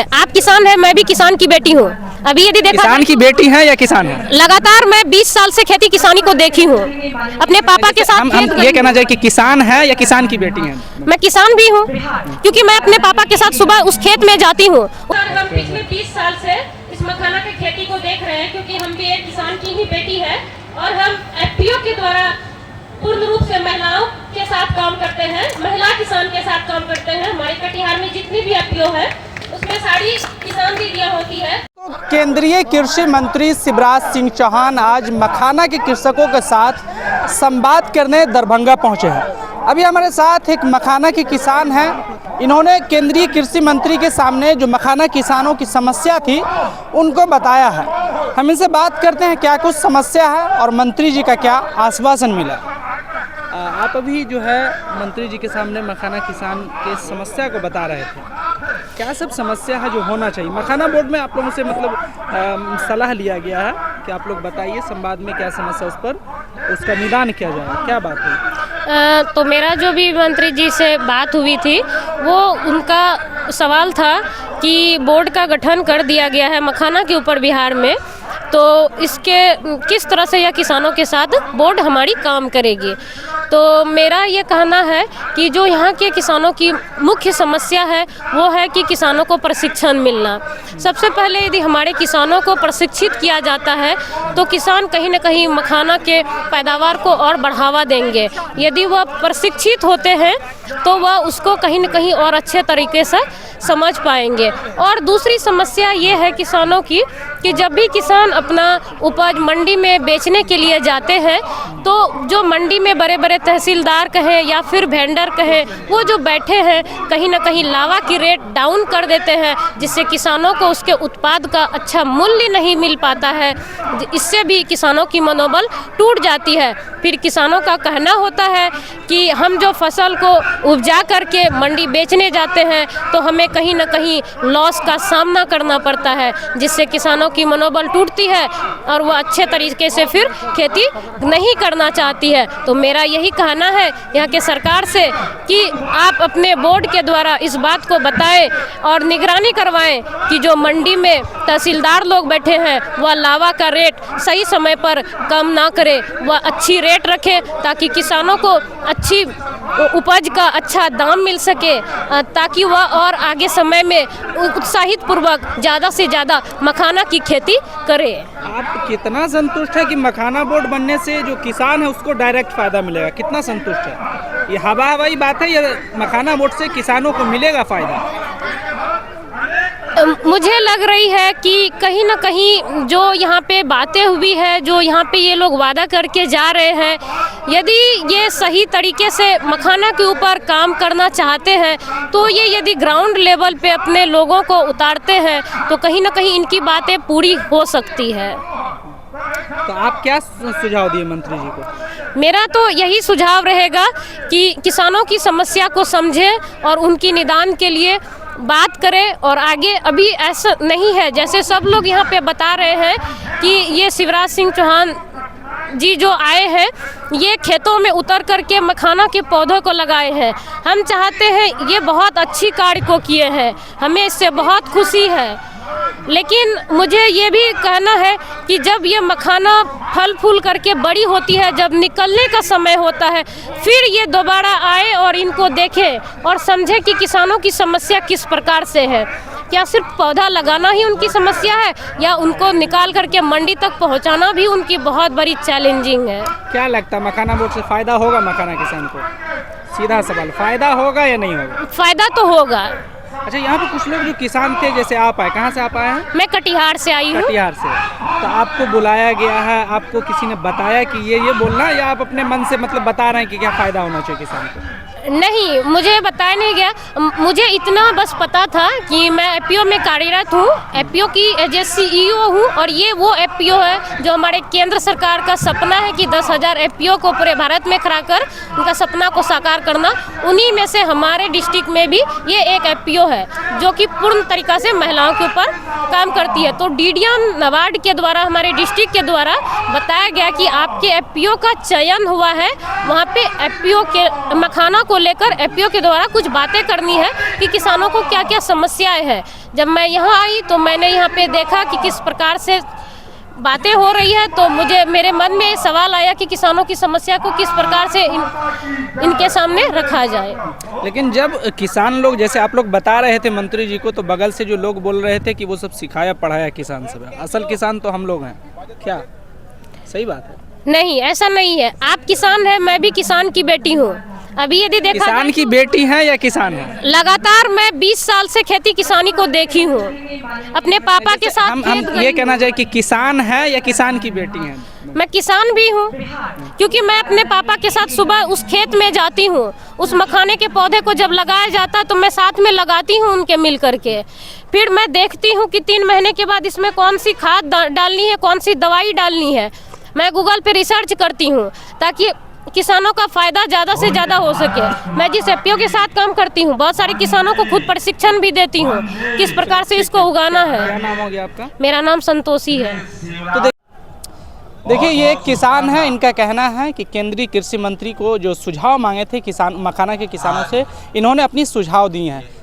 आप किसान हैं, मैं भी किसान की बेटी हूँ। अभी यदि देखा किसान की बेटी हैं या किसान हैं? लगातार मैं 20 साल से खेती किसानी को देखी हूँ। अपने पापा के साथ हम खेत ये गई कहना चाहिए कि किसान है या किसान की बेटी हैं? हूँ। मैं किसान भी हूँ क्योंकि मैं अपने पापा के साथ सुबह उस खेत में जाती हूँ। हम पिछले 20 साल से इस मखाना की खेती को देख रहे हैं क्योंकि हम भी एक किसान की ही बेटी है और हम एफपीओ के द्वारा पूर्ण रूप से महिलाओं के साथ काम करते हैं, महिला किसान के साथ काम करते हैं। हमारे कटिहार में जितनी भी एफपीओ है उसमें सारी किसान दीदियां होती है। केंद्रीय कृषि मंत्री शिवराज सिंह चौहान आज मखाना के कृषकों के साथ संवाद करने दरभंगा पहुंचे हैं। अभी हमारे साथ एक मखाना के किसान हैं। इन्होंने केंद्रीय कृषि मंत्री के सामने जो मखाना किसानों की समस्या थी उनको बताया है। हम इनसे बात करते हैं क्या कुछ समस्या है और मंत्री जी का क्या आश्वासन मिला। आप अभी जो है मंत्री जी के सामने मखाना किसान के समस्या को बता रहे थे, क्या सब समस्या है जो होना चाहिए? मखाना बोर्ड में आप लोगों से मतलब सलाह लिया गया है कि आप लोग बताइए संवाद में क्या समस्या, उस पर उसका निदान किया जाए, क्या बात है? तो मेरा जो भी मंत्री जी से बात हुई थी वो उनका सवाल था कि बोर्ड का गठन कर दिया गया है मखाना के ऊपर बिहार में, तो इसके किस तरह से यह किसानों के साथ बोर्ड हमारी काम करेगी। तो मेरा ये कहना है कि जो यहाँ के किसानों की मुख्य समस्या है वो है कि किसानों को प्रशिक्षण मिलना। सबसे पहले यदि हमारे किसानों को प्रशिक्षित किया जाता है तो किसान कहीं न कहीं मखाना के पैदावार को और बढ़ावा देंगे। यदि वह प्रशिक्षित होते हैं तो वह उसको कहीं न कहीं और अच्छे तरीके से समझ पाएंगे। और दूसरी समस्या ये है किसानों की कि जब भी किसान अपना उपज मंडी में बेचने के लिए जाते हैं तो जो मंडी में बड़े बड़े तहसीलदार कहें या फिर वेंडर कहें, वो जो बैठे हैं कहीं ना कहीं लावा की रेट डाउन कर देते हैं, जिससे किसानों को उसके उत्पाद का अच्छा मूल्य नहीं मिल पाता है। इससे भी किसानों की मनोबल टूट जाती है। फिर किसानों का कहना होता है कि हम जो फसल को उपजा करके मंडी बेचने जाते हैं तो हमें कहीं ना कहीं लॉस का सामना करना पड़ता है, जिससे किसानों की मनोबल टूटती है और वह अच्छे तरीके से फिर खेती नहीं करना चाहती है। तो मेरा यही कहना है यहाँ के सरकार से कि आप अपने बोर्ड के द्वारा इस बात को बताएं और निगरानी करवाएं कि जो मंडी में तहसीलदार लोग बैठे हैं वह लावा का रेट सही समय पर कम ना करे, वह अच्छी रेट रखे ताकि किसानों को अच्छी उपज का अच्छा दाम मिल सके, ताकि वह और आगे समय में उत्साहित पूर्वक ज़्यादा से ज़्यादा मखाना की खेती करे। आप कितना संतुष्ट है कि मखाना बोर्ड बनने से जो किसान है उसको डायरेक्ट फायदा मिलेगा? कितना संतुष्ट है? ये हवाई बात है या मखाना बोर्ड से किसानों को मिलेगा फायदा? मुझे लग रही है कि कहीं ना कहीं जो यहाँ पे बातें हुई है, जो यहाँ पे ये लोग वादा करके जा रहे हैं, यदि ये सही तरीके से मखाना के ऊपर काम करना चाहते हैं तो ये यदि ग्राउंड लेवल पे अपने लोगों को उतारते हैं तो कहीं ना कहीं इनकी बातें पूरी हो सकती है। तो आप क्या सुझाव दिए मंत्री जी को? मेरा तो यही सुझाव रहेगा कि किसानों की समस्या को समझें और उनकी निदान के लिए बात करें। और आगे अभी ऐसा नहीं है जैसे सब लोग यहाँ पे बता रहे हैं कि ये शिवराज सिंह चौहान जी जो आए हैं ये खेतों में उतर करके मखाना के पौधों को लगाए हैं। हम चाहते हैं, ये बहुत अच्छी कार्य को किए हैं, हमें इससे बहुत खुशी है। लेकिन मुझे ये भी कहना है कि जब ये मखाना फल फूल करके बड़ी होती है, जब निकलने का समय होता है, फिर ये दोबारा आए और इनको देखें और समझें कि किसानों की समस्या किस प्रकार से है। क्या सिर्फ पौधा लगाना ही उनकी समस्या है या उनको निकाल करके मंडी तक पहुंचाना भी उनकी बहुत बड़ी चैलेंजिंग है? क्या लगता है मखाना बोर्ड से फायदा होगा मखाना किसान को? सीधा सवाल, फायदा होगा या नहीं होगा? फायदा तो होगा। अच्छा, यहाँ पे कुछ लोग जो किसान थे, जैसे आप आए, कहाँ से आप आए हैं? मैं कटिहार से आई हूँ। कटिहार से। तो आपको बुलाया गया है, आपको किसी ने बताया कि ये बोलना, या आप अपने मन से मतलब बता रहे हैं कि क्या फायदा होना चाहिए किसान को? नहीं, मुझे बताया नहीं गया। मुझे इतना बस पता था कि मैं एफपीओ में कार्यरत हूँ, एफपीओ की एजेंसी ईओ हूँ और ये वो एफपीओ है जो हमारे केंद्र सरकार का सपना है कि 10,000 एफपीओ को पूरे भारत में खड़ा कर उनका सपना को साकार करना। उन्हीं में से हमारे डिस्ट्रिक्ट में भी ये एक एफपीओ है जो कि पूर्ण तरीक़ा से महिलाओं के ऊपर काम करती है। तो डीडीएम नाबार्ड के द्वारा हमारे डिस्ट्रिक्ट के द्वारा बताया गया कि आपके एफपीओ का चयन हुआ है, वहाँ पे एफपीओ के मखाना को को लेकर एपीओ के द्वारा कुछ बातें करनी है कि किसानों को क्या क्या समस्याएं हैं। जब मैं यहाँ आई तो मैंने यहाँ पे देखा कि किस प्रकार से बातें हो रही है, तो मेरे मन में सवाल आया कि किसानों की समस्या को किस प्रकार से इनके सामने रखा जाए। लेकिन जब किसान लोग, जैसे आप लोग बता रहे थे मंत्री जी को, तो बगल से जो लोग बोल रहे थे कि वो सब सिखाया पढ़ाया किसान सब है, असल किसान तो हम लोग हैं, क्या सही बात है? नहीं, ऐसा नहीं है। आप किसान हैं, मैं भी किसान की बेटी हूँ। अभी यदि देखा किसान की बेटी हैं या किसान हैं? लगातार मैं 20 साल से खेती किसानी को देखी हूँ, अपने पापा के साथ हम ये कहना चाहिए कि किसान है या किसान की बेटी हैं? मैं किसान भी हूँ, क्योंकि मैं अपने पापा के साथ सुबह उस खेत में जाती हूँ। उस मखाने के पौधे को जब लगाया जाता तो मैं साथ में लगाती हूँ उनके मिल करके। फिर मैं देखती हूँ कि 3 महीने के बाद इसमें कौन सी खाद डालनी है, कौन सी दवाई डालनी है। मैं गूगल पे रिसर्च करती हूँ ताकि किसानों का फायदा ज़्यादा से ज़्यादा हो सके। मैं जिस एपीओ के साथ काम करती हूँ, बहुत सारे किसानों को खुद प्रशिक्षण भी देती हूँ किस प्रकार से इसको उगाना है। क्या नाम हो गया आपका? मेरा नाम संतोषी है। तो देखिए, ये एक किसान है, इनका कहना है कि केंद्रीय कृषि मंत्री को जो सुझाव मांगे थे किसान मखाना के किसानों से, इन्होंने अपनी सुझाव दिए हैं।